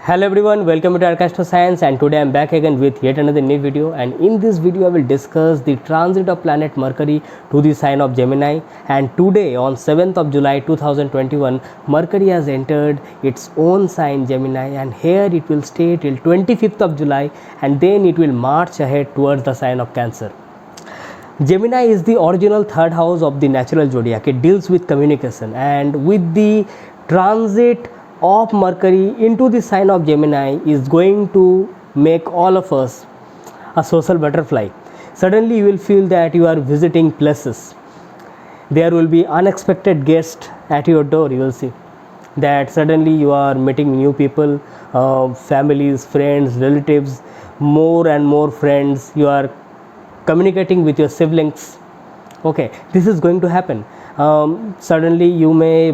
Hello everyone, welcome to Arcastro Science, and today I am back again with yet another new video. And in this video I will discuss the transit of planet Mercury to the sign of Gemini. And today on 7th of July 2021, Mercury has entered its own sign Gemini, and here it will stay till 25th of July, and then it will march ahead towards the sign of Cancer. Gemini is the original third house of the natural zodiac. It deals with communication, and with the transit of Mercury into the sign of Gemini is going to make all of us a social butterfly. Suddenly you will feel that you are visiting places. There will be unexpected guests at your door. You will see that suddenly you are meeting new people, families, friends, relatives, more and more friends. You are communicating with your siblings. Okay, this is going to happen. Suddenly you may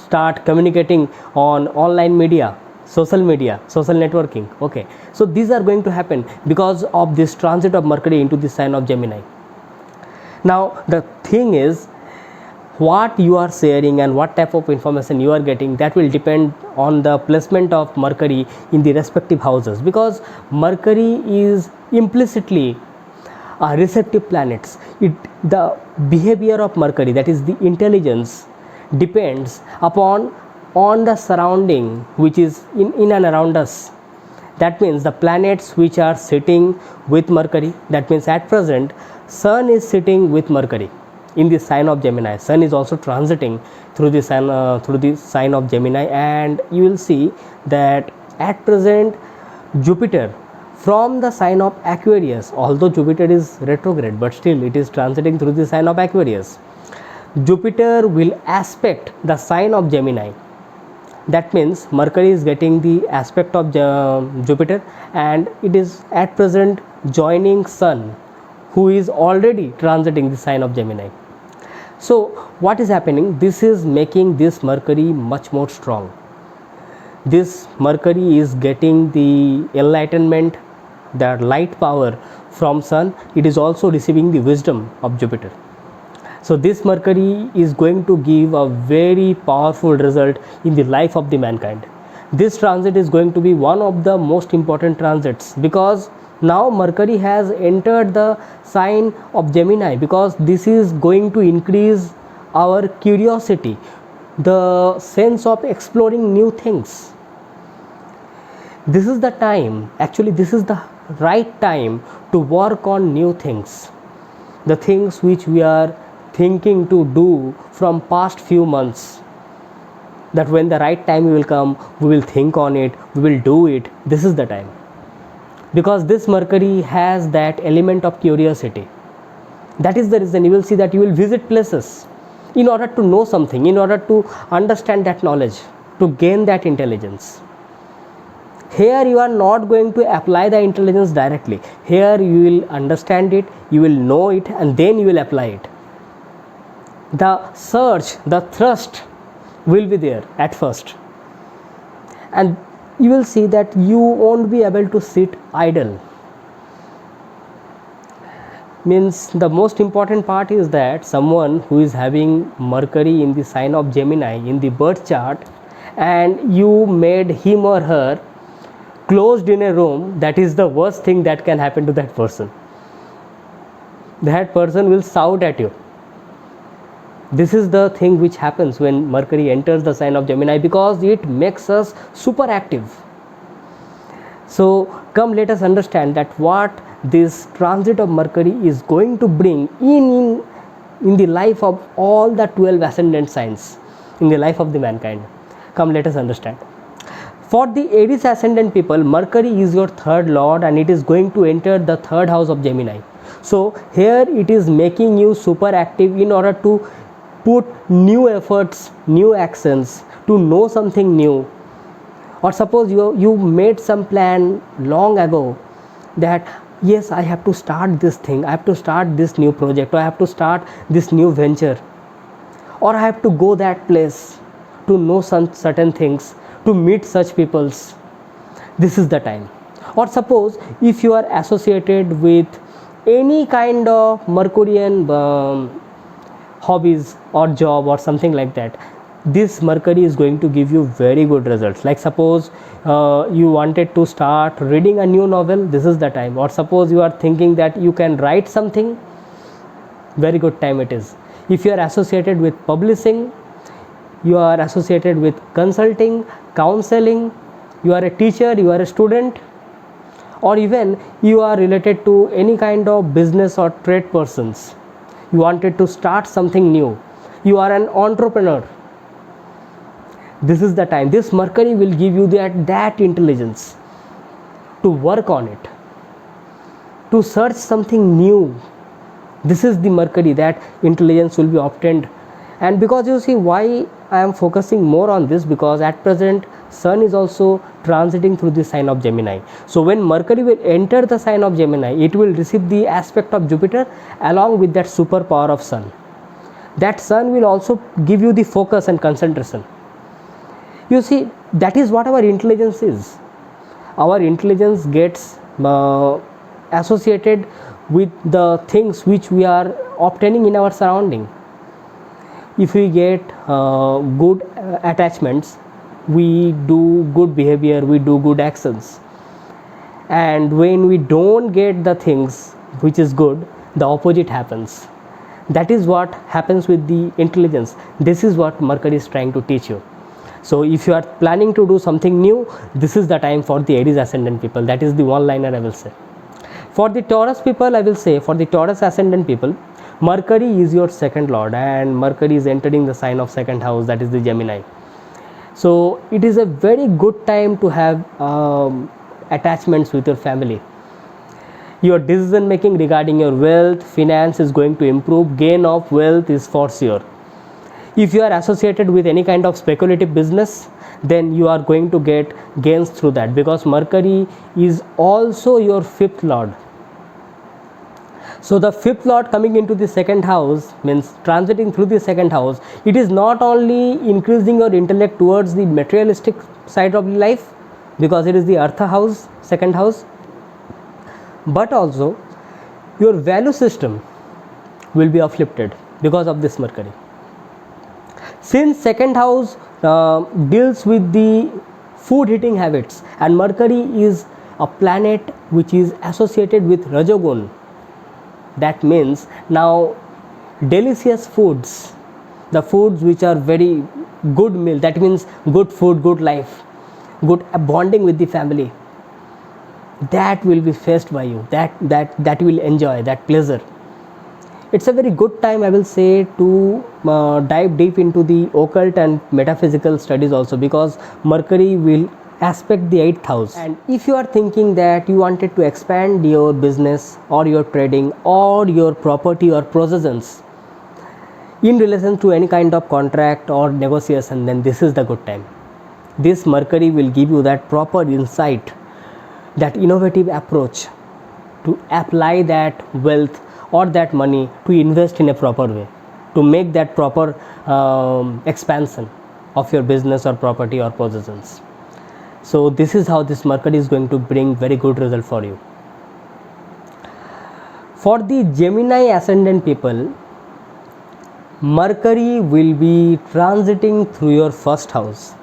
start communicating on online media, social networking. Okay, so these are going to happen because of this transit of Mercury into the sign of Gemini. Now the thing is, what you are sharing and what type of information you are getting, that will depend on the placement of Mercury in the respective houses, because Mercury is implicitly a receptive planet. The behavior of Mercury, that is the intelligence, depends upon the surrounding which is in and around us. That means the planets which are sitting with Mercury, that means at present Sun is sitting with Mercury in the sign of Gemini. Sun is also transiting through the sign of Gemini, and you will see that at present Jupiter from the sign of Aquarius, although Jupiter is retrograde, but still it is transiting through the sign of Aquarius. Jupiter will aspect the sign of Gemini. That means Mercury is getting the aspect of Jupiter, and it is at present joining Sun, who is already transiting the sign of Gemini. So what is happening? This is making this Mercury much more strong. This Mercury is getting the enlightenment, the light power from Sun. It is also receiving the wisdom of Jupiter. So this Mercury is going to give a very powerful result in the life of the mankind. This transit is going to be one of the most important transits, because now Mercury has entered the sign of Gemini, because this is going to increase our curiosity, the sense of exploring new things. This is the time, actually this is the right time to work on new things, the things which we are thinking to do from past few months, that when the right time will come, we will think on it, we will do it. This is the time, because this Mercury has that element of curiosity. That is the reason you will see that you will visit places in order to know something, in order to understand that knowledge, to gain that intelligence. Here you are not going to apply the intelligence directly. Here you will understand it, you will know it, and then you will apply it. The search, the thrust will be there at first, and you will see that you won't be able to sit idle. Means the most important part is that someone who is having Mercury in the sign of Gemini in the birth chart, and you made him or her closed in a room, that is the worst thing that can happen to that person. That person will shout at you. This is the thing which happens when Mercury enters the sign of Gemini, because it makes us super active. So come, let us understand that what this transit of Mercury is going to bring in the life of all the 12 ascendant signs, in the life of the mankind. Come, let us understand. For the Aries ascendant people, Mercury is your third lord, and it is going to enter the third house of Gemini. So here it is making you super active in order to put new efforts, new actions, to know something new. Or suppose you made some plan long ago that yes, I have to start this thing, I have to start this new project, or I have to start this new venture, or I have to go that place to know some certain things, to meet such peoples. This is the time. Or suppose if you are associated with any kind of Mercurian hobbies or job or something like that, this Mercury is going to give you very good results. Like suppose you wanted to start reading a new novel, this is the time. Or suppose you are thinking that you can write something, very good time it is. If you are associated with publishing, you are associated with consulting, counseling, you are a teacher, you are a student, or even you are related to any kind of business or trade persons, you wanted to start something new, you are an entrepreneur, this is the time. This Mercury will give you that intelligence to work on it, to search something new. This is the Mercury, that intelligence will be obtained. And because you see why I am focusing more on this, because at present Sun is also transiting through the sign of Gemini. So when Mercury will enter the sign of Gemini, it will receive the aspect of Jupiter along with that superpower of Sun. That Sun will also give you the focus and concentration. You see, that is what our intelligence is. Our intelligence gets associated with the things which we are obtaining in our surrounding. If we get good attachments, we do good behavior, we do good actions. And when we don't get the things which is good, the opposite happens. That is what happens with the intelligence. This is what Mercury is trying to teach you. So if you are planning to do something new, this is the time for the Aries ascendant people. That is the one liner I will say. For the Taurus people, I will say, for the Taurus ascendant people, Mercury is your second lord, and Mercury is entering the sign of second house, that is the Gemini. So it is a very good time to have attachments with your family. Your decision making regarding your wealth, finance is going to improve. Gain of wealth is for sure. If you are associated with any kind of speculative business, then you are going to get gains through that, because Mercury is also your fifth lord. So the fifth lord coming into the second house means transiting through the second house. It is not only increasing your intellect towards the materialistic side of life, because it is the Eartha house, second house, but also your value system will be uplifted because of this Mercury. Since second house deals with the food eating habits, and Mercury is a planet which is associated with Rajogun, that means now delicious foods, the foods which are very good meal, that means good food, good life, good bonding with the family, that will be faced by you, that will enjoy that pleasure. It's a very good time, I will say, to dive deep into the occult and metaphysical studies also, because Mercury will aspect the 8th house. And if you are thinking that you wanted to expand your business or your trading or your property or possessions in relation to any kind of contract or negotiation, then this is the good time. This Mercury will give you that proper insight, that innovative approach to apply that wealth or that money to invest in a proper way, to make that proper expansion of your business or property or possessions. So this is how this Mercury is going to bring very good result for you. For the Gemini ascendant people, Mercury will be transiting through your first house.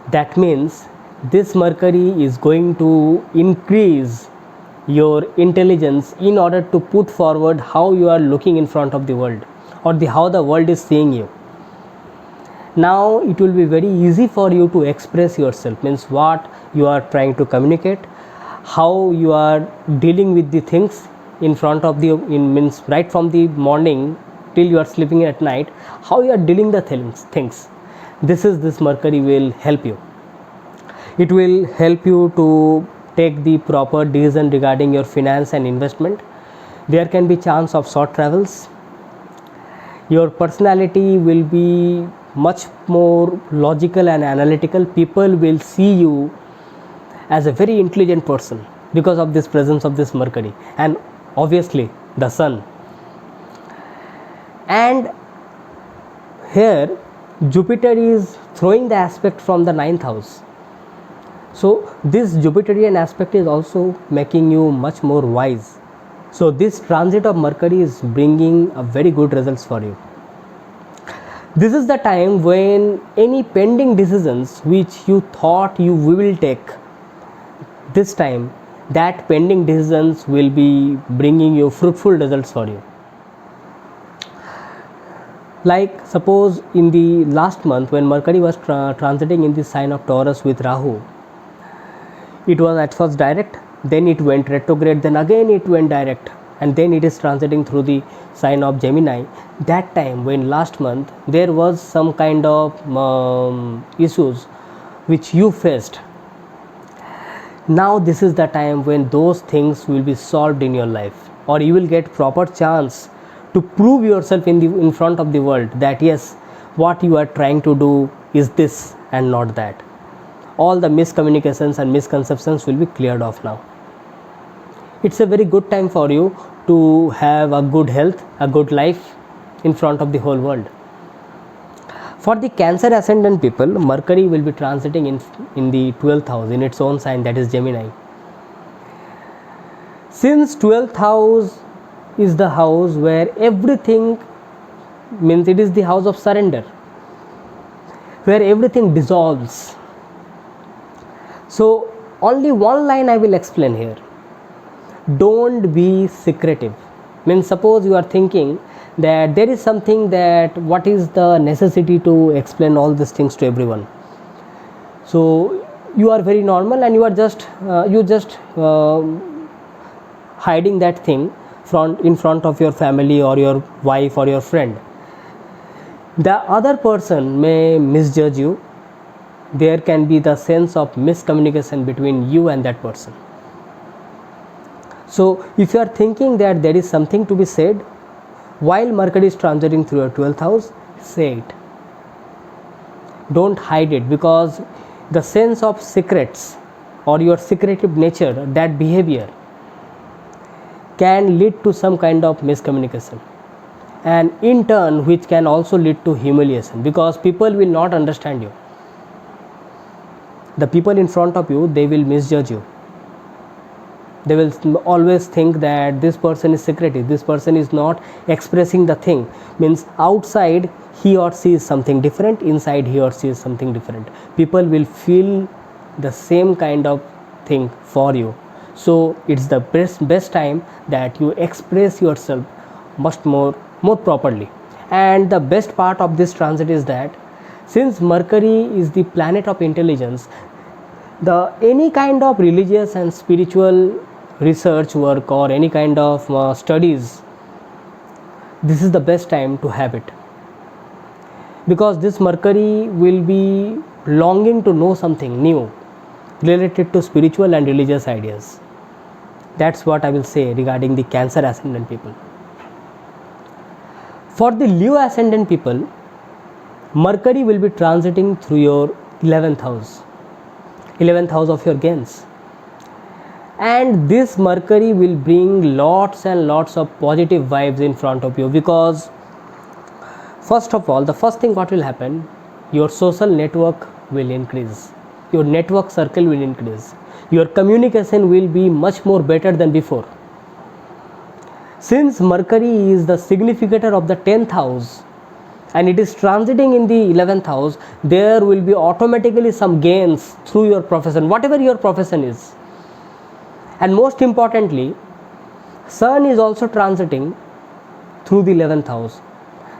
That means this Mercury is going to increase your intelligence in order to put forward how you are looking in front of the world, or how the world is seeing you. Now it will be very easy for you to express yourself, means what you are trying to communicate, how you are dealing with the things in front of the, means right from the morning till you are sleeping at night, how you are dealing the things. This Mercury will help you. It will help you to take the proper decision regarding your finance and investment. There can be chance of short travels. Your personality will be much more logical and analytical. People will see you as a very intelligent person because of this presence of this Mercury, and obviously the Sun. And here Jupiter is throwing the aspect from the 9th house. So this Jupiterian aspect is also making you much more wise. So this transit of Mercury is bringing a very good results for you. This is the time when any pending decisions which you thought you will take, this time that pending decisions will be bringing you fruitful results for you. Like suppose in the last month when Mercury was transiting in the sign of Taurus with Rahu, it was at first direct, then it went retrograde, then again it went direct, and then it is transiting through the sign of Gemini. That time when last month there was some kind of issues which you faced, now this is the time when those things will be solved in your life, or you will get proper chance to prove yourself in front of the world that yes, what you are trying to do is this and not that. All the miscommunications and misconceptions will be cleared off now. It's a very good time for you to have a good health, a good life in front of the whole world. For the Cancer ascendant people, Mercury will be transiting in the 12th house, in its own sign, that is Gemini. Since 12th house is the house where everything means, it is the house of surrender, where everything dissolves. So only one line I will explain here. Don't be secretive. Means suppose you are thinking that there is something, that what is the necessity to explain all these things to everyone. So you are very normal and you are just hiding that thing in front of your family or your wife or your friend. The other person may misjudge you. There can be the sense of miscommunication between you and that person. So if you are thinking that there is something to be said while Mercury is transiting through your 12th house, say it. Don't hide it, because the sense of secrets or your secretive nature, that behavior can lead to some kind of miscommunication, and in turn which can also lead to humiliation, because people will not understand you. The people in front of you, they will misjudge you. They will always think that this person is secretive, this person is not expressing the thing. Means outside he or she is something different, inside he or she is something different. People will feel the same kind of thing for you. So it's the best time that you express yourself much more properly. And the best part of this transit is that since Mercury is the planet of intelligence, any kind of religious and spiritual research work or any kind of studies, this is the best time to have it, because this Mercury will be longing to know something new related to spiritual and religious ideas. That's what I will say regarding the Cancer ascendant people. For the Leo ascendant people, Mercury will be transiting through your 11th house of your gains. And this Mercury will bring lots and lots of positive vibes in front of you, because first of all, the first thing what will happen, your social network will increase, your network circle will increase, your communication will be much more better than before. Since Mercury is the significator of the 10th house and it is transiting in the 11th house, there will be automatically some gains through your profession, whatever your profession is. And most importantly, Sun is also transiting through the 11th house.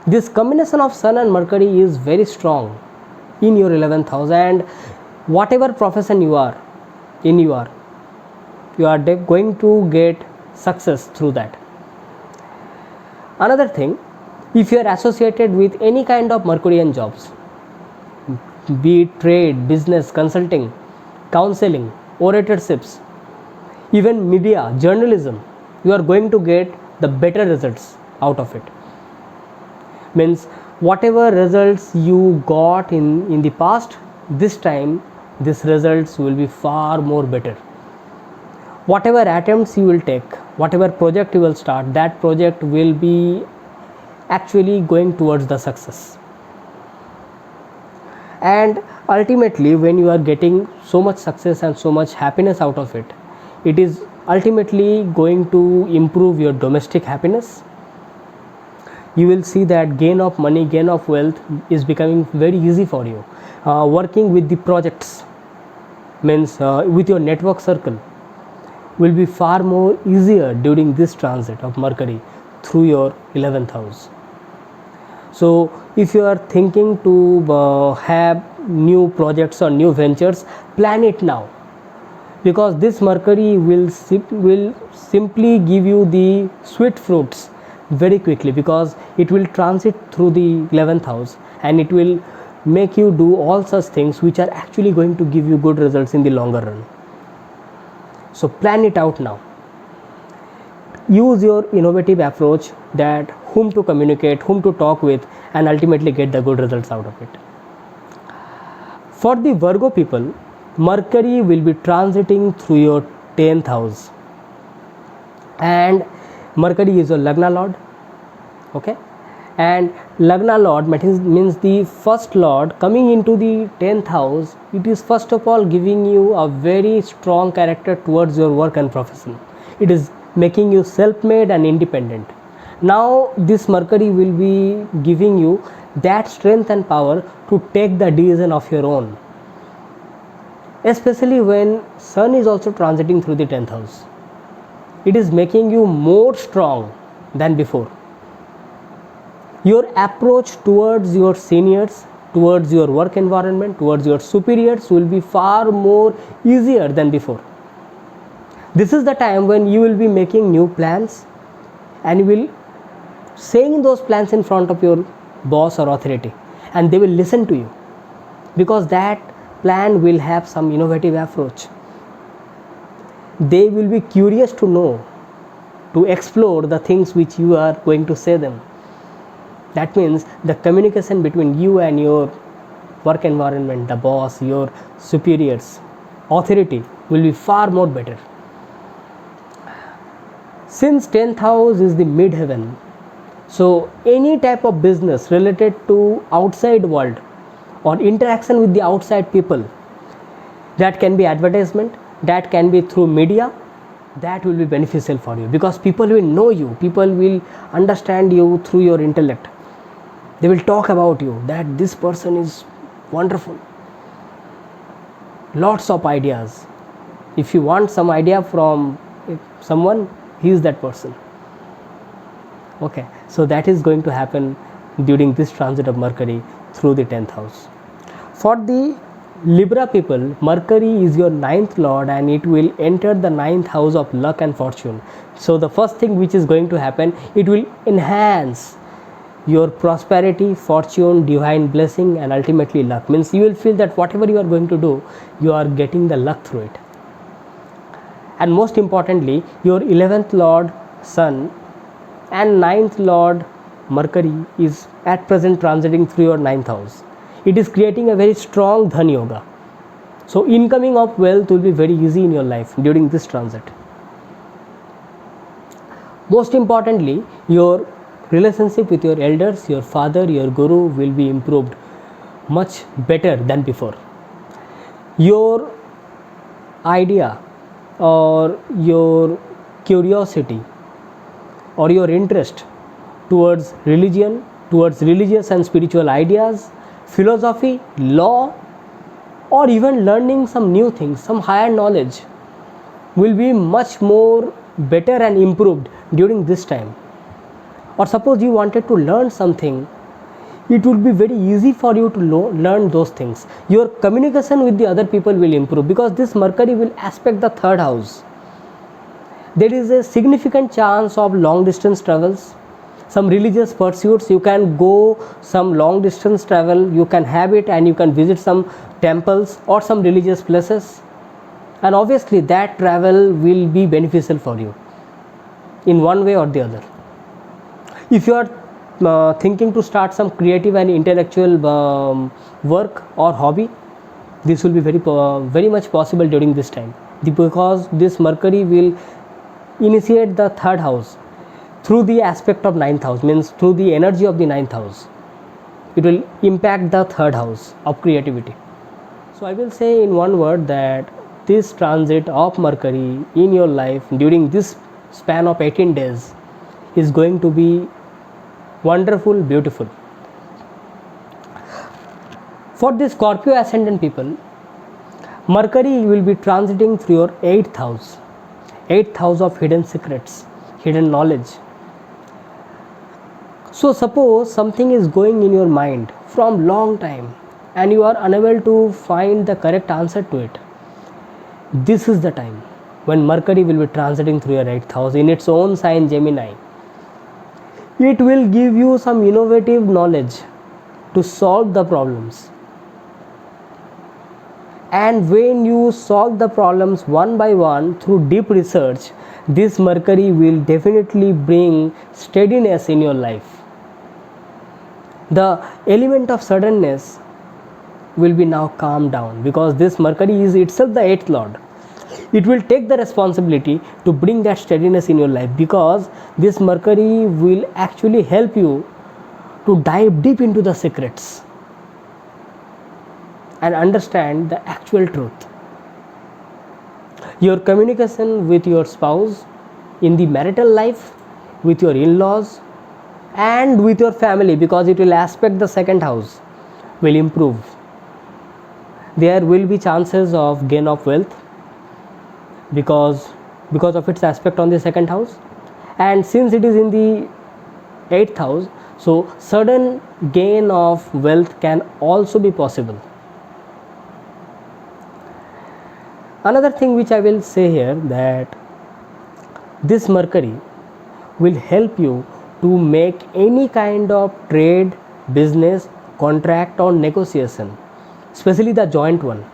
This combination of Sun and Mercury is very strong in your 11th house, and whatever profession you are going to get success through that. Another thing, if you are associated with any kind of Mercurian jobs, be it trade, business, consulting, counseling, oratorships, even media, journalism, you are going to get the better results out of it. Means whatever results you got in the past, this time these results will be far more better. Whatever attempts you will take, whatever project you will start, that project will be actually going towards the success. And ultimately, when you are getting so much success and so much happiness out of it, it is ultimately going to improve your domestic happiness, you will see that gain of money, gain of wealth is becoming very easy for you. Working with the projects, means with your network circle, will be far more easier during this transit of Mercury through your 11th house. So if you are thinking to have new projects or new ventures, plan it now, because this Mercury will simply give you the sweet fruits very quickly, because it will transit through the 11th house and it will make you do all such things which are actually going to give you good results in the longer run. So plan it out now. Use your innovative approach, that whom to communicate, whom to talk with, and ultimately get the good results out of it. For the Virgo people, Mercury will be transiting through your 10th house, and Mercury is your Lagna Lord, okay? And Lagna Lord means the first Lord coming into the 10th house. It is first of all giving you a very strong character towards your work and profession. It is making you self-made and independent. Now this Mercury will be giving you that strength and power to take the decision of your own, especially when Sun is also transiting through the 10th house. It is making you more strong than before. Your approach towards your seniors, towards your work environment, towards your superiors will be far more easier than before. This is the time when you will be making new plans and you will saying those plans in front of your boss or authority, and they will listen to you, because that plan will have some innovative approach. They will be curious to know, to explore the things which you are going to say them. That means the communication between you and your work environment, the boss, your superiors, authority will be far more better. Since 10th house is the midheaven, so any type of business related to outside world or interaction with the outside people, that can be advertisement, that can be through media, that will be beneficial for you, because people will know you, people will understand you through your intellect. They will talk about you, that this person is wonderful. Lots of ideas. If you want some idea from someone, he is that person. Okay, so that is going to happen during this transit of Mercury through the 10th house. For the Libra people, Mercury is your 9th lord and it will enter the 9th house of luck and fortune. So the first thing which is going to happen, it will enhance your prosperity, fortune, divine blessing, and ultimately luck. Means you will feel that whatever you are going to do, you are getting the luck through it. And most importantly, your 11th lord Sun and 9th lord Mercury is at present transiting through your 9th house. It is creating a very strong Dhan Yoga. So incoming of wealth will be very easy in your life during this transit. Most importantly, your relationship with your elders, your father, your guru will be improved much better than before. Your idea or your curiosity or your interest towards religion, towards religious and spiritual ideas, philosophy, law, or even learning some new things, some higher knowledge, will be much more better and improved during this time. Or suppose you wanted to learn something, it would be very easy for you to learn those things. Your communication with the other people will improve, because this Mercury will aspect the 3rd house. There is a significant chance of long distance travels, some religious pursuits. You can go some long distance travel, you can have it, and you can visit some temples or some religious places, and obviously that travel will be beneficial for you in one way or the other. If you are thinking to start some creative and intellectual work or hobby, this will be very much possible during this time, because this Mercury will initiate the 3rd house through the aspect of 9th house, means through the energy of the 9th house. It will impact the 3rd house of creativity. So I will say in one word that this transit of Mercury in your life during this span of 18 days is going to be wonderful, beautiful. For the Scorpio ascendant people, Mercury will be transiting through your 8th house. 8th house of hidden secrets, hidden knowledge. So suppose something is going in your mind from long time and you are unable to find the correct answer to it. This is the time when Mercury will be transiting through your 8th house in its own sign Gemini. It will give you some innovative knowledge to solve the problems. And when you solve the problems one by one through deep research, this Mercury will definitely bring steadiness in your life. The element of suddenness will be now calmed down because this Mercury is itself the 8th lord. It will take the responsibility to bring that steadiness in your life because this Mercury will actually help you to dive deep into the secrets and understand the actual truth. Your communication with your spouse, in the marital life, with your in-laws and with your family, because it will aspect the 2nd house, will improve. There will be chances of gain of wealth because of its aspect on the 2nd house, and since it is in the 8th house, so sudden gain of wealth can also be possible. Another thing which I will say here, that this Mercury will help you to make any kind of trade, business, contract or negotiation, especially the joint one,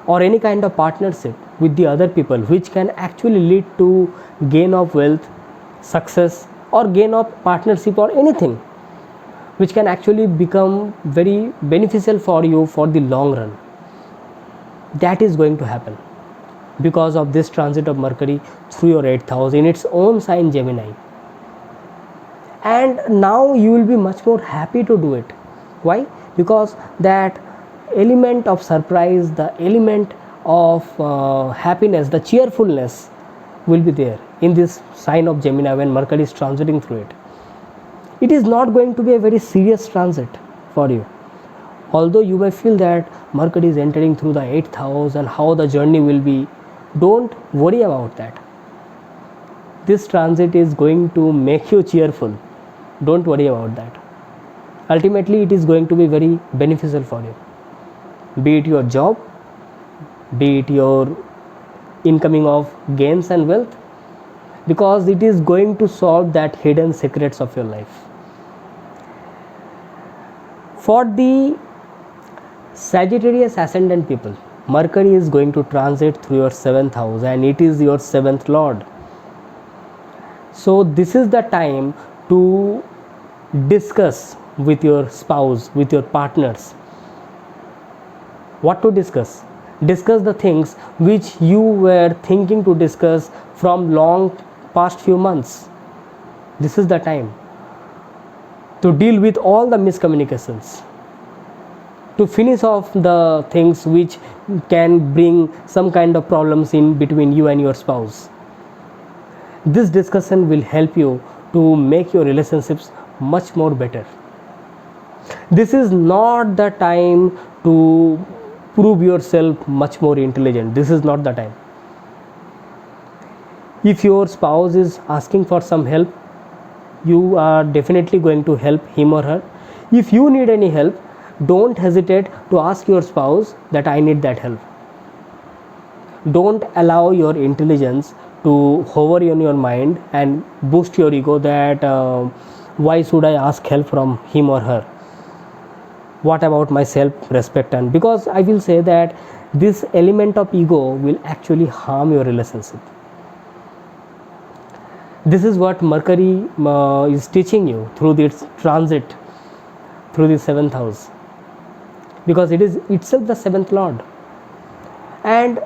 or any kind of partnership with the other people, which can actually lead to gain of wealth, success, or gain of partnership, or anything which can actually become very beneficial for you for the long run. That is going to happen because of this transit of Mercury through your 8th house in its own sign Gemini. And now you will be much more happy to do it. Why? Because that element of surprise, the element of happiness, the cheerfulness will be there in this sign of Gemini when Mercury is transiting through it. It is not going to be a very serious transit for you. Although you may feel that Mercury is entering through the 8th house and how the journey will be, don't worry about that. This transit is going to make you cheerful. Don't worry about that. Ultimately, it is going to be very beneficial for you. Be it your job, be it your incoming of gains and wealth, because it is going to solve that hidden secrets of your life. For the Sagittarius ascendant people, Mercury is going to transit through your 7th house and it is your 7th lord. So this is the time to discuss with your spouse, with your partners. What to discuss? Discuss the things which you were thinking to discuss from long past few months. This is the time to deal with all the miscommunications, to finish off the things which can bring some kind of problems in between you and your spouse. This discussion will help you to make your relationships much more better. This is not the time to prove yourself much more intelligent. This is not the time. If your spouse is asking for some help, you are definitely going to help him or her. If you need any help, don't hesitate to ask your spouse that I need that help. Don't allow your intelligence to hover in your mind and boost your ego that why should I ask help from him or her? What about my self-respect? And because I will say that this element of ego will actually harm your relationship. This is what Mercury is teaching you through this transit through the 7th house, because it is itself the 7th lord. And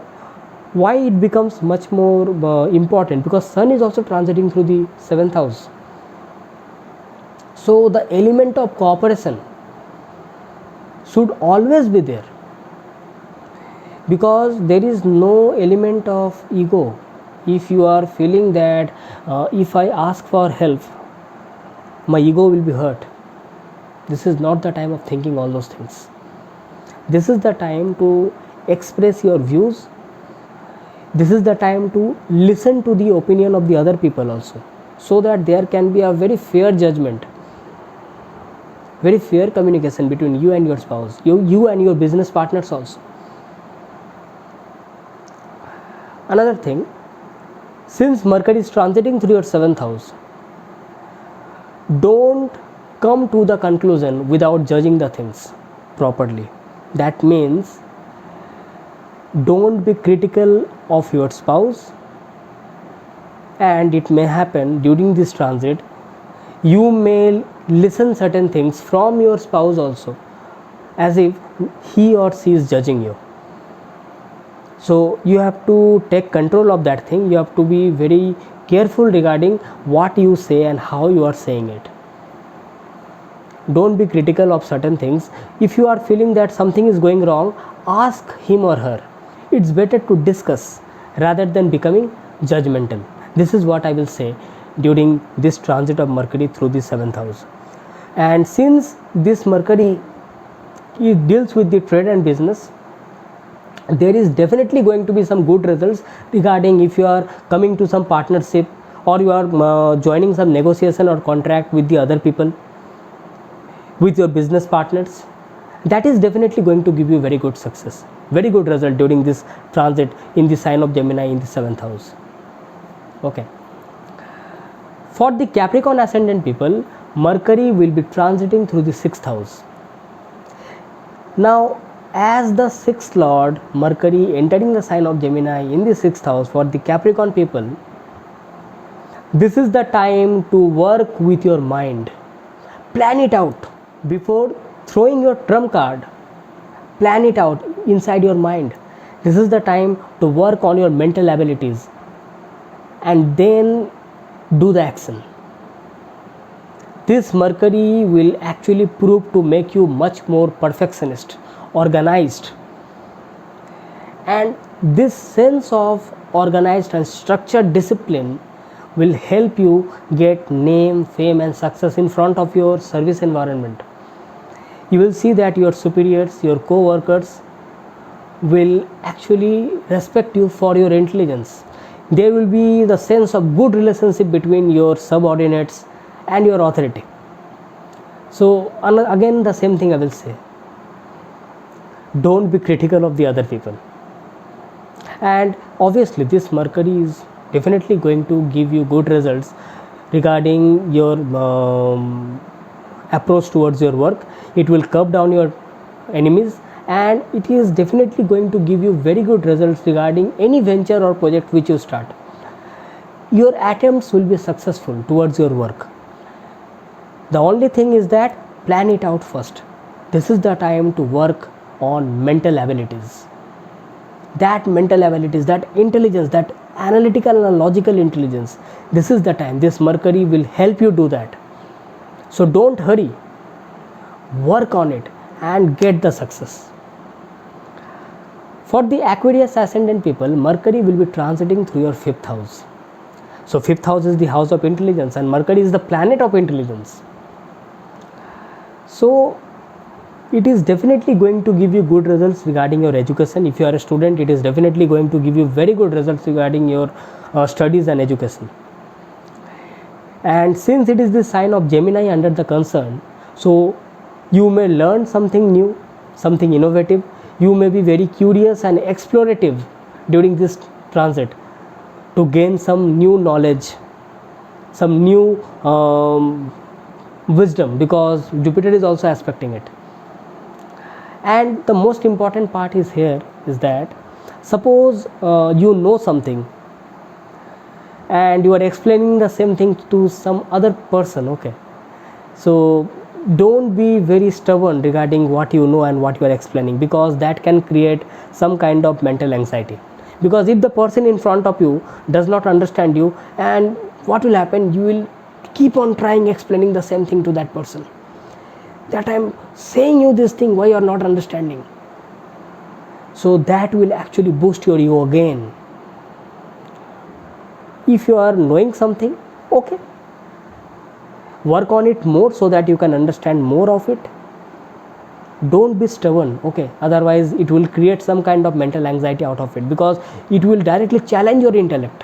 why it becomes much more important, because Sun is also transiting through the 7th house. So the element of cooperation should always be there, because there is no element of ego. If you are feeling that if I ask for help, my ego will be hurt. This is not the time of thinking all those things. This is the time to express your views. This is the time to listen to the opinion of the other people also, so that there can be a very fair judgment, very fair communication between you and your spouse, you and your business partners also. Another thing, since Mercury is transiting through your 7th house, don't come to the conclusion without judging the things properly. That means don't be critical of your spouse, and it may happen during this transit you may listen certain things from your spouse also, as if he or she is judging you. So you have to take control of that thing. You have to be very careful regarding what you say and how you are saying it. Don't be critical of certain things. If you are feeling that something is going wrong, ask him or her. It's better to discuss rather than becoming judgmental. This is what I will say during this transit of Mercury through the 7th house. And since this Mercury, it deals with the trade and business, there is definitely going to be some good results regarding if you are coming to some partnership, or you are joining some negotiation or contract with the other people, with your business partners. That is definitely going to give you very good success, very good result during this transit in the sign of Gemini in the 7th house. Okay. For the Capricorn ascendant people, Mercury will be transiting through the 6th house. Now, as the 6th lord Mercury entering the sign of Gemini in the 6th house, for the Capricorn people, this is the time to work with your mind. Plan it out before throwing your trump card. Plan it out inside your mind. This is the time to work on your mental abilities and then do the action. This Mercury will actually prove to make you much more perfectionist, organized, and this sense of organized and structured discipline will help you get name, fame and success in front of your service environment. You will see that your superiors, your co-workers will actually respect you for your intelligence. There will be the sense of good relationship between your subordinates and your authority. So again the same thing I will say. Don't be critical of the other people. And obviously this Mercury is definitely going to give you good results regarding your approach towards your work. It will curb down your enemies, and it is definitely going to give you very good results regarding any venture or project which you start. Your attempts will be successful towards your work. The only thing is that plan it out first. This is the time to work on mental abilities. That mental abilities, that intelligence, that analytical and logical intelligence, this is the time. This Mercury will help you do that. So don't hurry. Work on it and get the success. For the Aquarius ascendant people, Mercury will be transiting through your 5th house. So 5th house is the house of intelligence, and Mercury is the planet of intelligence. So it is definitely going to give you good results regarding your education. If you are a student, it is definitely going to give you very good results regarding your studies and education. And since it is the sign of Gemini under the concern, so you may learn something new, something innovative. You may be very curious and explorative during this transit to gain some new knowledge, some new wisdom, because Jupiter is also aspecting it. And the most important part is here is that suppose you know something and you are explaining the same thing to some other person, okay, so don't be very stubborn regarding what you know and what you are explaining, because that can create some kind of mental anxiety. Because if the person in front of you does not understand you, and what will happen, you will keep on trying explaining the same thing to that person, that I am saying you this thing, why you are not understanding. So that will actually boost your ego again. If you are knowing something, okay, work on it more so that you can understand more of it. Don't be stubborn, okay, otherwise it will create some kind of mental anxiety out of it, because it will directly challenge your intellect,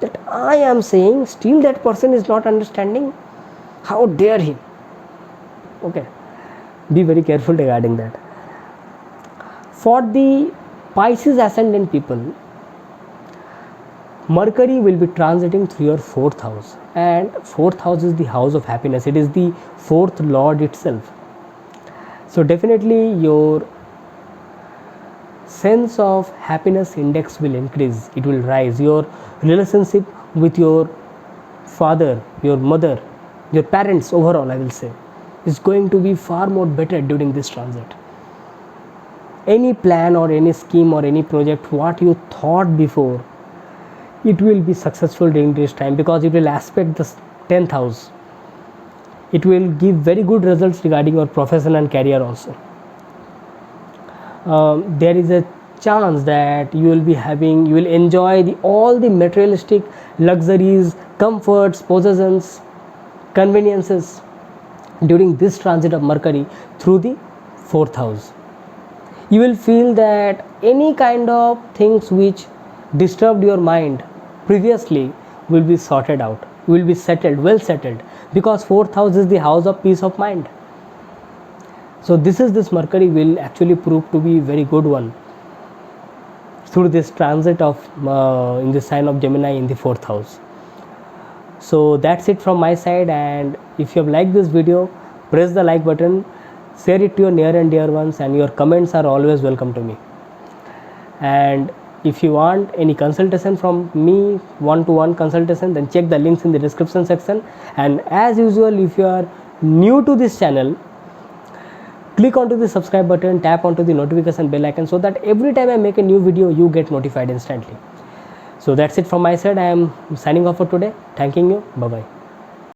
that I am saying still that person is not understanding, how dare he. Okay, be very careful regarding that. For the Pisces ascendant people, Mercury will be transiting through your 4th house, and 4th house is the house of happiness. It is the 4th lord itself. So definitely your sense of happiness index will increase, it will rise. Your relationship with your father, your mother, your parents overall, I will say, is going to be far more better during this transit. Any plan or any scheme or any project what you thought before, it will be successful during this time, because it will aspect the 10th house. It will give very good results regarding your profession and career also. There is a chance that you will enjoy all the materialistic luxuries, comforts, possessions, conveniences during this transit of Mercury through the 4th house. You will feel that any kind of things which disturbed your mind previously will be sorted out, will be settled, well settled, because 4th house is the house of peace of mind. So this Mercury will actually prove to be very good one through this transit of in the sign of Gemini in the 4th house. So that's it from my side, and if you have liked this video, press the like button, share it to your near and dear ones, and your comments are always welcome to me. And if you want any consultation from me, one-to-one consultation, then check the links in the description section. And as usual, if you are new to this channel, click onto the subscribe button, tap onto the notification bell icon, so that every time I make a new video, you get notified instantly. So that's it from my side. I am signing off for today. Thanking you. Bye bye.